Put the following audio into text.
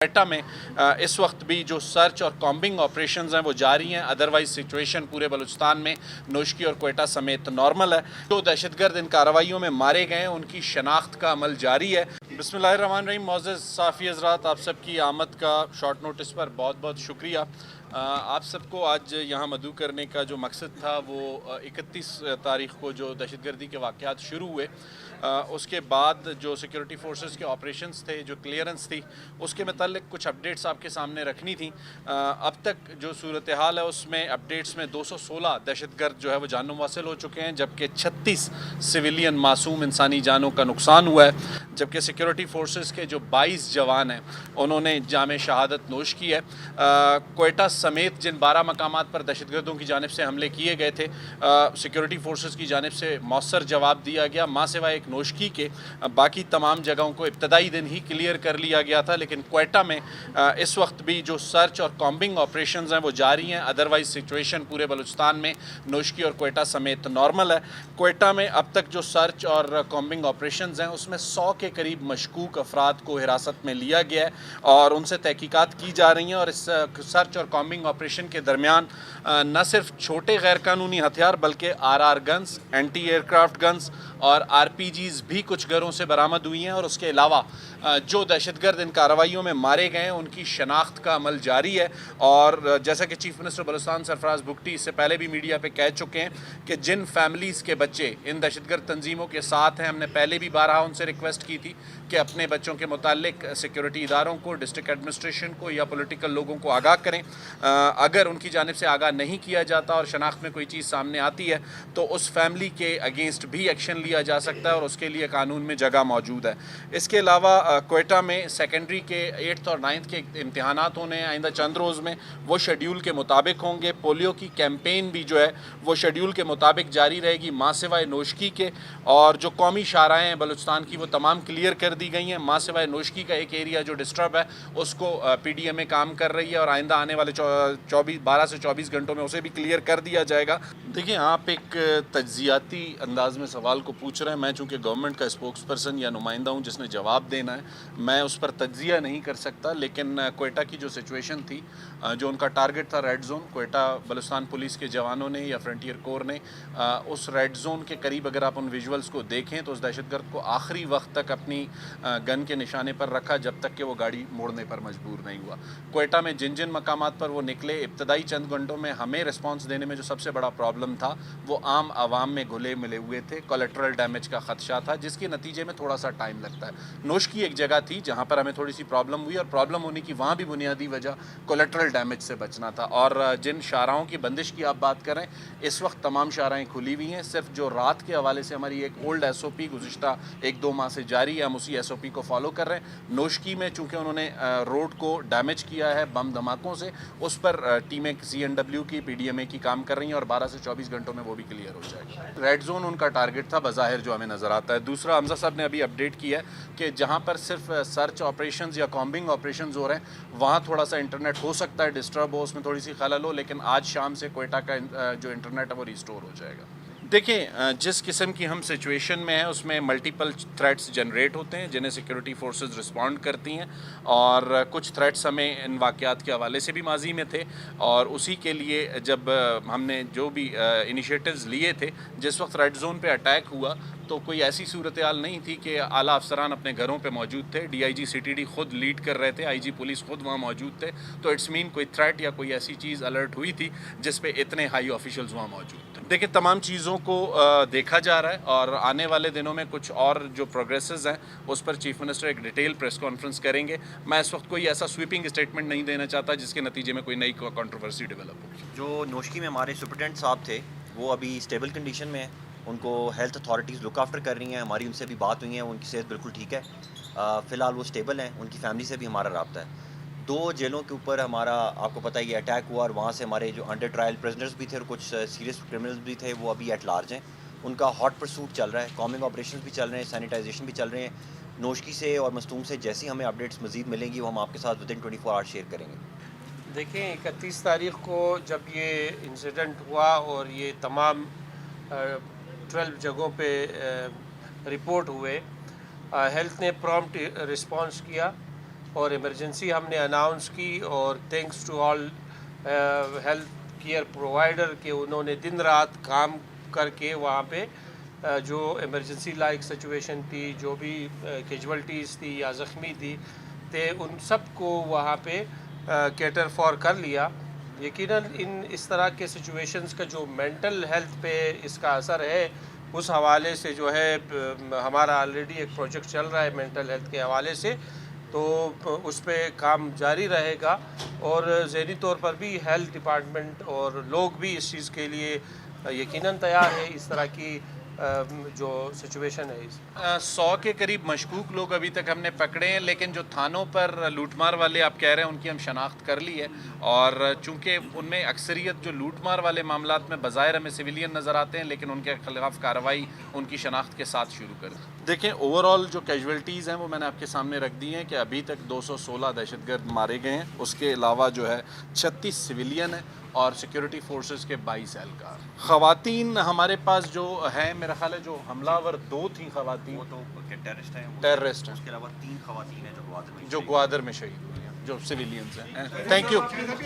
कोयटा में इस वक्त भी जो सर्च और कॉम्बिंग ऑपरेशंस हैं वो जारी हैं। अदरवाइज सिचुएशन पूरे बलूचिस्तान में नोशकी और कोयटा समेत नॉर्मल है। जो दहशतगर्द इन कार्रवाइयों में मारे गए हैं उनकी शनाख्त का अमल जारी है। बिस्मिल्लाहिर्रहमानिर्रहीम। मोअज़्ज़ज़ साफ़ी हज़रात, आप सबकी आमद का शॉर्ट नोटिस पर बहुत बहुत शुक्रिया। आप सबको आज यहाँ मदऊ करने का जो मकसद था वो 31 तारीख़ को जो दहशतगर्दी के वाक़यात शुरू हुए उसके बाद जो सिक्योरिटी फोर्सेस के ऑपरेशंस थे, जो क्लियरेंस थी, उसके मतलब कुछ अपडेट्स आपके सामने रखनी थी। अब तक जो सूरत हाल है उसमें अपडेट्स में 216 दहशतगर्द जो है वो जानों वासिल हो चुके हैं, जबकि 36 सिविलियन मासूम इंसानी जानों का नुकसान हुआ है। जबकि सिक्योरिटी फोर्सेस के जो 22 जवान हैं उन्होंने जामे शहादत नोश की है। कोयटा समेत जिन 12 मकामात पर दहशतगर्दों की जानिब से हमले किए गए थे, सिक्योरिटी फोर्सेस की जानिब से मौसर जवाब दिया गया। माँ सिवाय एक नोशकी के बाकी तमाम जगहों को इब्तदाई दिन ही क्लियर कर लिया गया था। लेकिन कोयटा में इस वक्त भी जो सर्च और कॉम्बिंग ऑपरेशंस हैं वो जारी हैं। अदरवाइज सिचुएशन पूरे बलूचिस्तान में नोशकी और कोयटा समेत नॉर्मल है। कोयटा में अब तक जो सर्च और कॉम्बिंग ऑपरेशंस हैं उसमें 100 के करीब मशकूक अफराद को हिरासत में लिया गया है और उनसे तहकीकात की जा रही हैं। और इस सर्च और कॉम्बिंग ऑपरेशन के दरमियान न सिर्फ छोटे गैर कानूनी हथियार बल्कि RR guns, anti aircraft guns और आरपीजीज भी कुछ घरों से बरामद हुई हैं। और उसके अलावा जो दहशतगर्द इन कार्रवाइयों में मारे गए हैं उनकी शनाख्त का अमल जारी है। और जैसा कि चीफ मिनिस्टर बलूचिस्तान सरफराज भुगटी इससे पहले भी मीडिया पे कह चुके हैं कि जिन फैमिलीज़ के बच्चे इन दहशतगर्द तंजीमों के साथ हैं, हमने पहले भी बारहा उनसे रिक्वेस्ट की थी कि अपने बच्चों के मुतालिक सिक्योरिटी इदारों को, डिस्ट्रिक्ट एडमिनिस्ट्रेशन को या पॉलिटिकल लोगों को आगाह करें। अगर उनकी जानिब से आगाह नहीं किया जाता और शनाख्त में कोई चीज़ सामने आती है तो उस फैमिली के अगेंस्ट भी एक्शन लिया जा सकता है और उसके लिए कानून में जगह मौजूद है। इसके अलावा कोयटा में सेकेंडरी के 8th और 9th के इम्तिहानात होने हैं आइंदा चंद रोज़ में, वो शेड्यूल के मुताबिक होंगे। पोलियो की कैंपेन भी जो है वो शेड्यूल के मुताबिक जारी रहेगी माँ सिवाय नोशकी के। और जो कौमी शाहराएँ हैं बलूचिस्तान की वो तमाम क्लियर कर दी गई हैं। माँ सिवाय नोशकी का एक एरिया जो डिस्टर्ब है उसको PDMA काम कर रही है और आइंदा आने वाले 12 से 24 घंटों में उसे भी क्लियर कर दिया जाएगा। देखिए, आप एक तज्जियाती अंदाज में सवाल को पूछ रहे हैं। मैं चूँकि गवर्नमेंट का स्पोक्स पर्सन या नुमाइंदा हूँ जिसने जवाब देना है, मैं उस पर तज्जिया नहीं कर सकता। लेकिन कोयटा की जो सिचुएशन थी, जो उनका टारगेट था red zone, Quetta Balochistan police के जवानों ने या फ्रंटियर कोर ने उस रेड जोन के करीब अगर आप उन विजुअल्स को देखें तो उस दहशतगर्द को आखिरी वक्त तक अपनी गन के निशाने पर रखा जब तक कि वो गाड़ी मोड़ने पर मजबूर नहीं हुआ। कोयटा में जिन जिन मकामात पर वो निकले, इब्तदाई चंद घंटों में हमें रिस्पॉन्स देने में जो सबसे बड़ा प्रॉब्लम था वो आम आवाम में घुले मिले हुए थे। कोलेटरल डैमेज का खदशा था जिसके नतीजे में थोड़ा सा टाइम लगता है। नोशकी एक जगह थी जहाँ पर हमें थोड़ी सी प्रॉब्लम हुई और प्रॉब्लम होने की वहाँ भी बुनियादी वजह कोलेटरल डैमेज से बचना था। और जिन शाहराहों की बंदिश की आप बात करें, इस वक्त तमाम शाहराएँ खुली हुई हैं। सिर्फ जो रात के हवाले से हमारी एक ओल्ड SOP गुज़िश्ता 1-2 माह से जारी है, हम उसी SOP को फॉलो कर रहे हैं। नोशकी में चूँकि उन्होंने रोड को डैमेज किया है बम धमाकों से, उस पर टीमें CNW की, PDMA की काम कर रही हैं और 12 से 24 घंटों में वो भी क्लियर हो जाएगी। रेड जोन उनका टारगेट था बज़ाहिर जो हमें नज़र आता है। दूसरा, हमजा साहब ने अभी अपडेट किया है कि जहाँ पर सिर्फ सर्च ऑपरेशंस या कॉम्बिंग ऑपरेशंस हो रहे हैं वहाँ थोड़ा सा इंटरनेट हो सकता है डिस्टर्ब हो, उसमें थोड़ी सी खलल हो, लेकिन आज शाम से कोयटा का जो इंटरनेट है वो रिस्टोर हो जाएगा। देखिए, जिस किस्म की हम सिचुएशन में हैं उसमें मल्टीपल थ्रेट्स जनरेट होते हैं जिन्हें सिक्योरिटी फोर्सेस रिस्पॉन्ड करती हैं। और कुछ थ्रेट्स हमें इन वाक़यात के हवाले से भी माजी में थे और उसी के लिए जब हमने जो भी इनिशिएटिव्स लिए थे, जिस वक्त रेड जोन पे अटैक हुआ तो कोई ऐसी सूरत हाल नहीं थी कि आला अफसरान अपने घरों पे मौजूद थे। DIG CTD खुद लीड कर रहे थे, IG पुलिस खुद वहाँ मौजूद थे। तो इट्स मीन कोई थ्रेट या कोई ऐसी चीज़ अलर्ट हुई थी जिस पे इतने हाई ऑफिशियल्स वहाँ मौजूद थे। देखिए, तमाम चीज़ों को देखा जा रहा है और आने वाले दिनों में कुछ और जो प्रोग्रेसेस हैं उस पर चीफ मिनिस्टर एक डिटेल प्रेस कॉन्फ्रेंस करेंगे। मैं इस वक्त कोई ऐसा स्वीपिंग स्टेटमेंट नहीं देना चाहता जिसके नतीजे में कोई नई कंट्रोवर्सी डेवलप हो। जो नोशकी में हमारे सुपरिटेंडेंट साहब थे वो अभी स्टेबल कंडीशन में है, उनको हेल्थ अथॉरिटीज़ लुक आफ्टर कर रही हैं। हमारी उनसे भी बात हुई है, उनकी सेहत बिल्कुल ठीक है, फ़िलहाल वो स्टेबल हैं। उनकी फैमिली से भी हमारा रब्ता है। 2 जेलों के ऊपर हमारा आपको पता ही अटैक हुआ और वहाँ से हमारे जो अंडर ट्रायल प्रिजनर्स भी थे और कुछ सीरियस क्रिमिनल्स भी थे वो अभी एट लार्ज हैं। उनका हॉट परसूट चल रहा है, कॉमिंग ऑपरेशंस भी चल रहे हैं, सैनिटाइजेशन भी चल रहे हैं। नोशकी से और मस्तूम से जैसी हमें अपडेट्स मज़ीद मिलेंगी वो हम आपके साथ विदिन 24 आवर्स शेयर करेंगे। देखिए, 31 तारीख़ को जब ये इंसिडेंट हुआ और ये तमाम 12 जगहों पे रिपोर्ट हुए, हेल्थ ने प्रॉम्प्ट रिस्पांस किया اور ایمرجنسی ہم نے اناؤنس کی، اور thanks to all health care provider کہ انہوں نے دن رات کام کر کے وہاں پہ جو ایمرجنسی لائک سچویشن تھی، جو بھی کیجولٹیز تھی یا زخمی تھی ان سب کو وہاں پہ کیٹر فار کر لیا۔ یقیناً اس طرح کے سچویشنز کا جو مینٹل ہیلتھ پہ اس کا اثر ہے، اس حوالے سے جو ہے ہمارا آلریڈی ایک پروجیکٹ چل رہا ہے مینٹل ہیلتھ کے حوالے سے، تو اس پہ کام جاری رہے گا، اور ذہنی طور پر بھی ہیلتھ ڈپارٹمنٹ اور لوگ بھی اس چیز کے لیے یقیناً تیار ہے۔ اس طرح کی جو سچویشن ہے 100 کے قریب مشکوک لوگ ابھی تک ہم نے پکڑے ہیں، لیکن جو تھانوں پر لوٹ مار والے آپ کہہ رہے ہیں ان کی ہم شناخت کر لی ہے، اور چونکہ ان میں اکثریت جو لوٹ مار والے معاملات میں بظاہر ہمیں سویلین نظر آتے ہیں، لیکن ان کے خلاف کارروائی ان کی شناخت کے ساتھ شروع کریں۔ دیکھیں اوور آل جو کیجولٹیز ہیں وہ میں نے آپ کے سامنے رکھ دی ہیں کہ ابھی تک 216 دہشت گرد مارے گئے ہیں، اس کے علاوہ جو ہے 36 سویلین ہیں اور سیکیورٹی فورسز کے 22 اہلکار۔ خواتین ہمارے پاس جو ہیں، میرا خیال ہے جو حملہ ور 2 تھیں خواتین، وہ تو ٹیررسٹ ہیں، ٹیررسٹ ہیں، اس کے علاوہ 3 خواتین ہیں جو گوادر میں جو گوادر میں شہید ہوئی ہیں، جو سویلینز ہیں۔ Thank you.